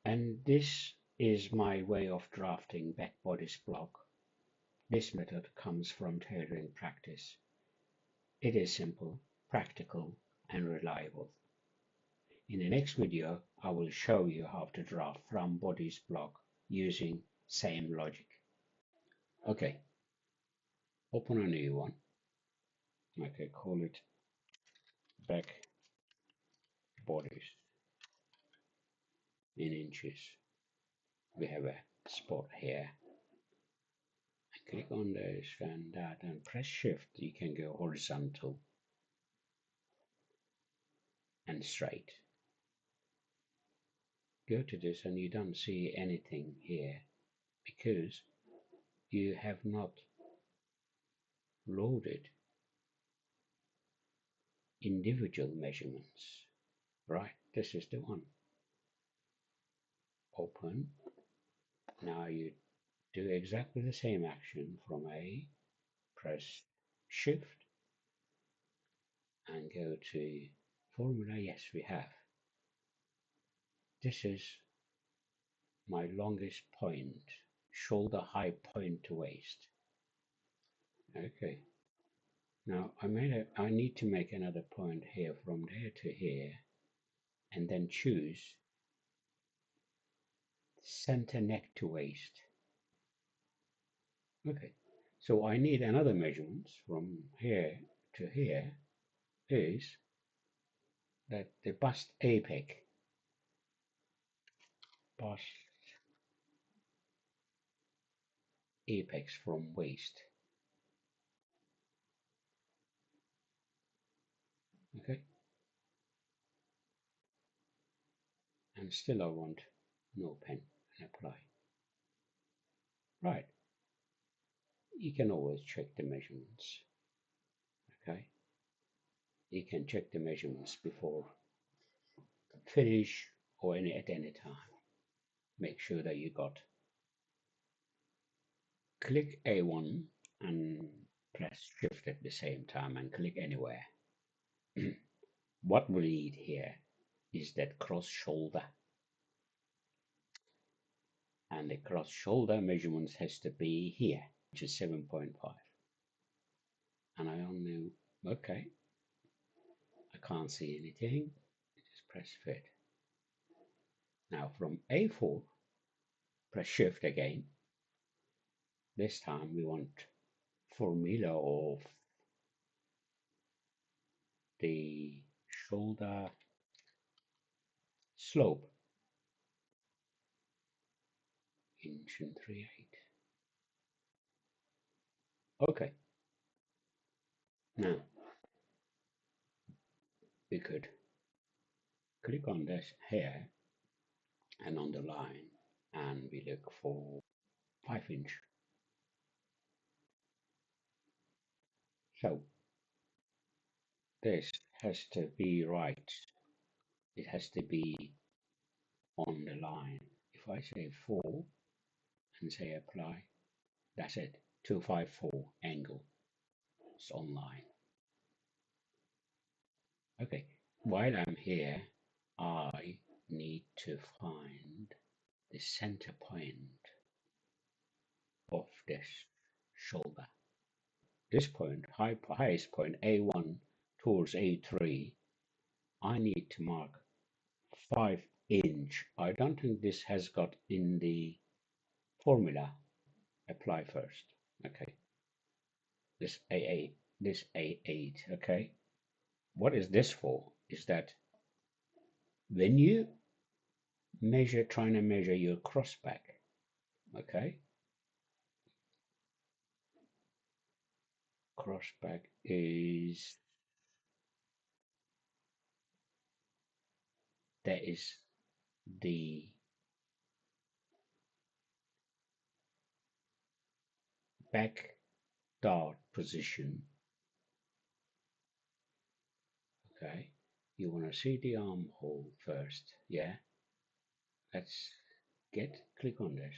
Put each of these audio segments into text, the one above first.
And this is my way of drafting back bodice block. This method comes from tailoring practice. It is simple, practical, and reliable. In the next video, I will show you how to draft from bodice block using same logic. Okay, open a new one. Okay, call it back bodice in inches. We have a spot here. Click on this and that and press shift. You can go horizontal and straight. Go to this and you don't see anything here because you have not loaded individual measurements. Right, this is the one. Open. Now you do exactly the same action from A, press shift and go to formula. Yes, we have. This is my longest point, shoulder high point to waist. Okay. Now I need to make another point here from there to here and then choose center neck to waist. Okay. So I need another measurement from here to here is that the bust apex from waist. Okay. And still I want no pen and apply. Right. You can always check the measurements. Okay. You can check the measurements before finish or at any time. Make sure that you got. Click A1 and press shift at the same time and click anywhere. What we need here is that cross shoulder. And the cross shoulder measurements has to be here, which is 7.5. And I only, okay, I can't see anything. Just press fit. Now from A4, press shift again. This time we want formula of the shoulder slope, inch and 3/8. Okay. Now we could click on this here and on the line and we look for 5 inch. So this has to be right. It has to be on the line. If I say 4 and say apply, that's it. 254 angle. It's online. Okay. While I'm here, I need to find the center point of this shoulder. This point, highest point A1 towards A3, I need to mark 5 inch. I don't think this has got in the formula. Apply first. Okay. This A8, this A8. Okay. What is this for? Is that when you trying to measure your crossback, okay? Crossback is, that is the back dart position, okay? You want to see the armhole first, yeah? Let's click on this.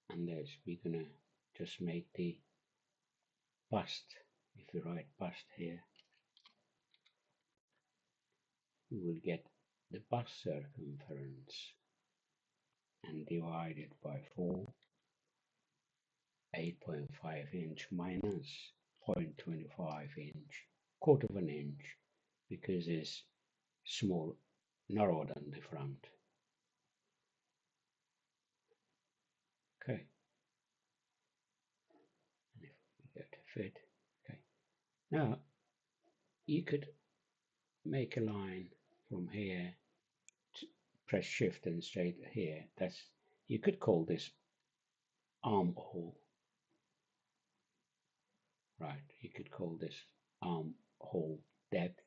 And this, we're gonna just make the bust. If you write bust here, you will get the bust circumference and divide it by 4, 8.5 inch minus 0.25 inch, quarter of an inch, because it's small, narrower than the front. Okay, and if we go to fit, okay. Now you could make a line from here, press shift and straight here. That's, you could call this armhole, right? You could call this armhole depth.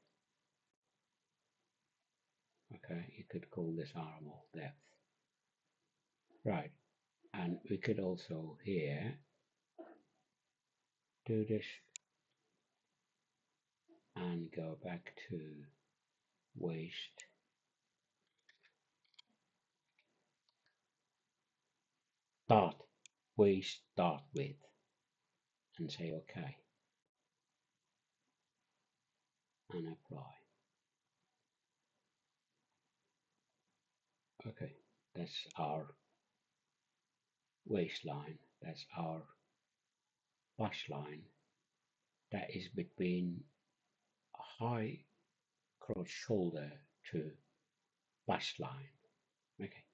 Okay, you could call this armhole depth, right? And we could also here do this and go back to waist, dart, waist dart width, and say OK and apply. Okay, that's our waistline, that's our bust line, that is between high crotch shoulder to bust line. Okay,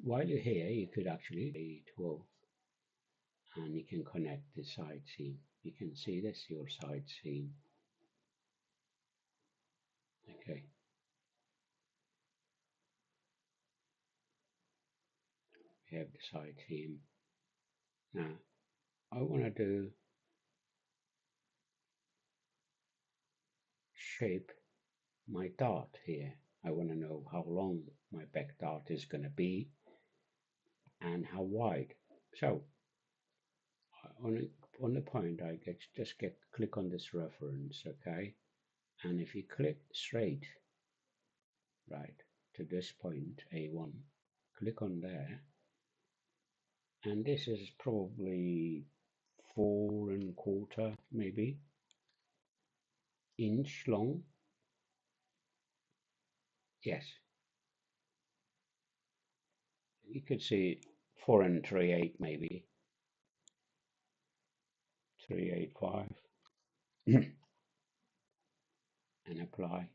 while you're here, you could actually be 12 and you can connect the side seam. You can see this, your side seam. Okay, we have the side seam. Now, I want to do shape my dart here. I want to know how long my back dart is going to be and how wide. So on the point, I just click on this reference, okay? And if you click straight, right, to this point, A1, click on there, and this is probably 4¼ maybe inch long. Yes, you could see 4 3/8 maybe 3/85 and apply.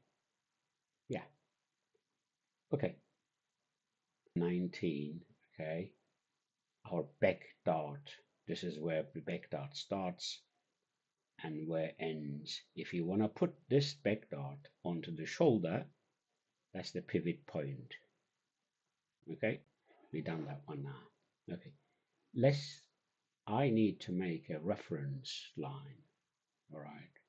Yeah, okay. 19, okay. Our back dart. This is where the back dart starts and where ends. If you want to put this back dart onto the shoulder, that's the pivot point. Okay, we done that one now. Okay, I need to make a reference line. All right,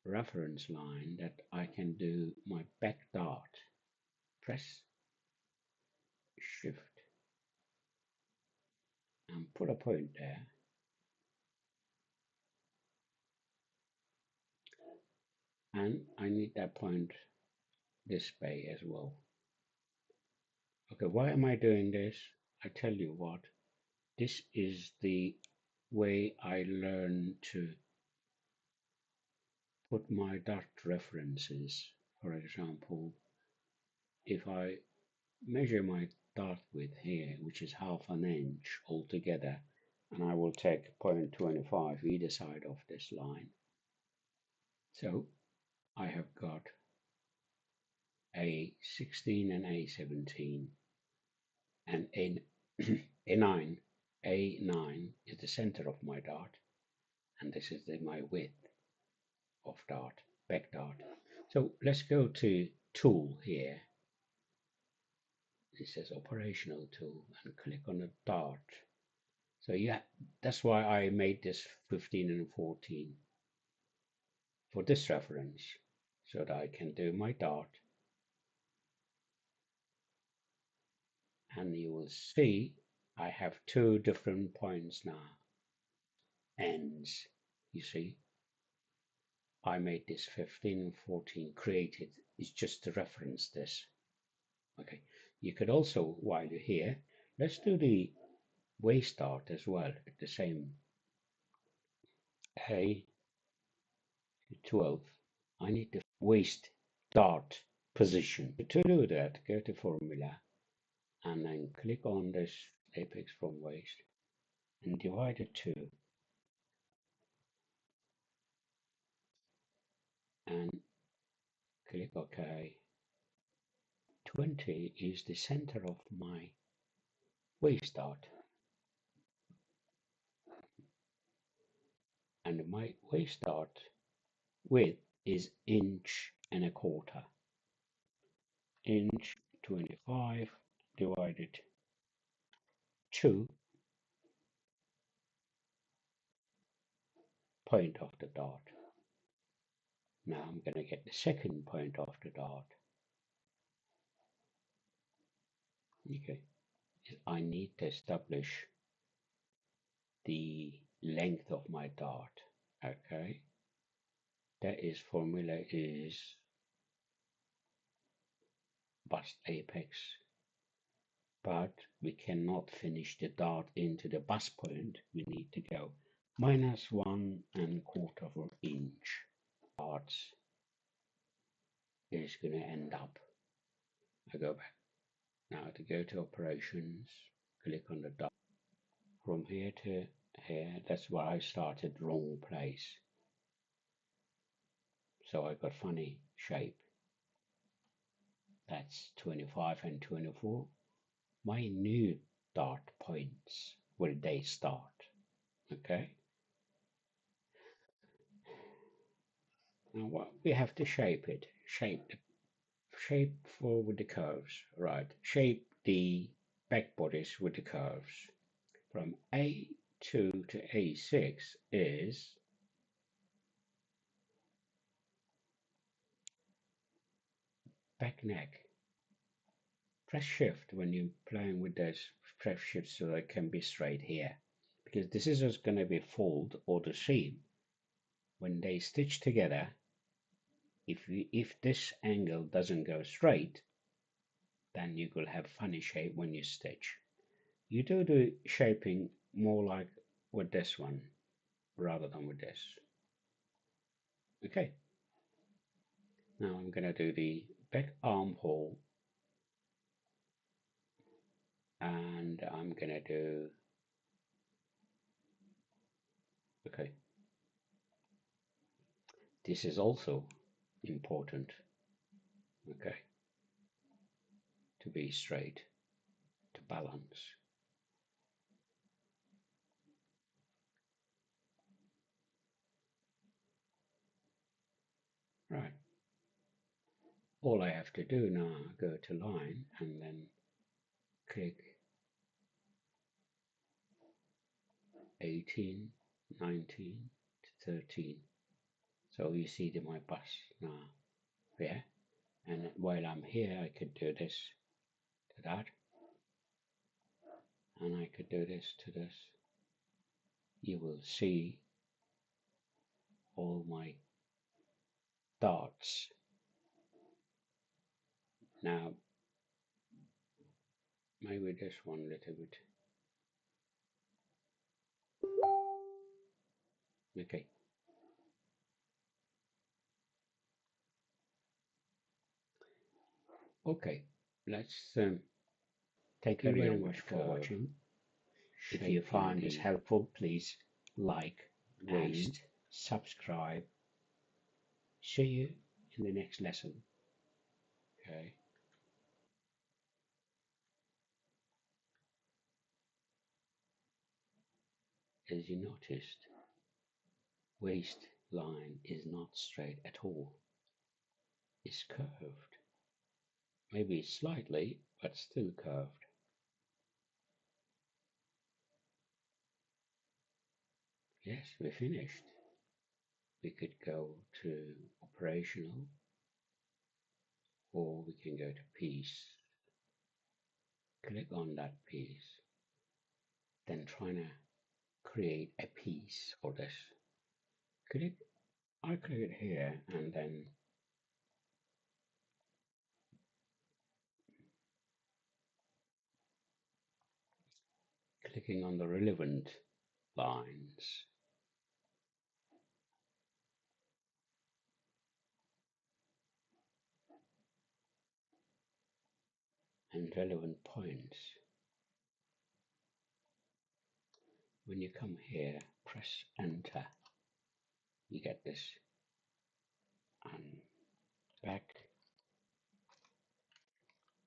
reference line that I can do my back dart. Press shift and put a point there. And I need that point this way as well. Okay, why am I doing this? I tell you what, this is the way I learn to put my dart references. For example, if I measure my dart width here, which is ½ an inch altogether, and I will take 0.25 either side of this line. So I have got A16 and A17 and A9. A9 is the center of my dart, and this is my width of dart, back dart. So let's go to tool here. It says operational tool and click on the dart. So yeah, that's why I made this 15 and 14 for this reference, so that I can do my dart. And you will see I have two different points now, ends. You see, I made this 15 and 14 created, it's just to reference this. Okay, you could also, while you're here, let's do the waist dart as well at the same A12. I need the waist dart position. To do that, go to Formula and then click on this apex from waist and divide it 2 and click OK. 20 is the center of my waist dart, and my waist dart width is 1.25 inch. 25 divided 2 point of the dart. Now I'm going to get the second point of the dart. Okay, I need to establish the length of my dart. Okay, that is formula is bust apex, but we cannot finish the dart into the bust point. We need to go minus 1.25 inch. Darts is going to end up. I go back now to go to operations, click on the dart. From here to here, that's where I started wrong place. So I got funny shape. That's 25 and 24. My new dart points where they start. Okay. Now what we have to shape it. Shape for with the curves. Right. Shape the back bodice with the curves. From A2 to A6 is back neck. Press shift when you're playing with those, press shift so that it can be straight here, because this is just going to be fold or the seam. When they stitch together, if this angle doesn't go straight, then you will have funny shape when you stitch. You do the shaping more like with this one rather than with this. Okay. Now I'm going to do the back armhole, and I'm going to do, okay, this is also important, okay, to be straight, to balance. Right. All I have to do now, go to line and then click 18, 19 to 13. So you see my bus now, yeah? And while I'm here, I could do this to that, and I could do this to this. You will see all my darts. Now, maybe this one a little bit. Okay. Okay, let's thank you very much for watching. If you find this helpful, please like, and subscribe. See you in the next lesson. Okay. As you noticed, waistline is not straight at all. It's curved. Maybe slightly, but still curved. Yes, we're finished. We could go to operational, or we can go to piece. Click on that piece. Then trying to create a piece for this. I click it here and then clicking on the relevant lines. and relevant points. When you come here, press enter, you get this, and back,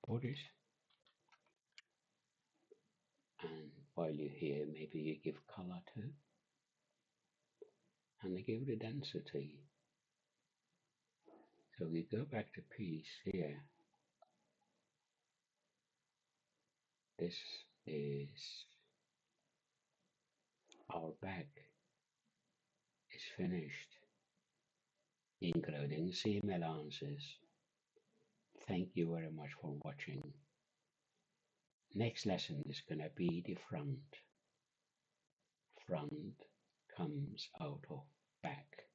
bodice, and while you're here, maybe you give color too, and you give the density. So we go back to piece here. This is our bag is finished, including seam allowances. Thank you very much for watching. Next lesson is gonna be the front. Front comes out of back.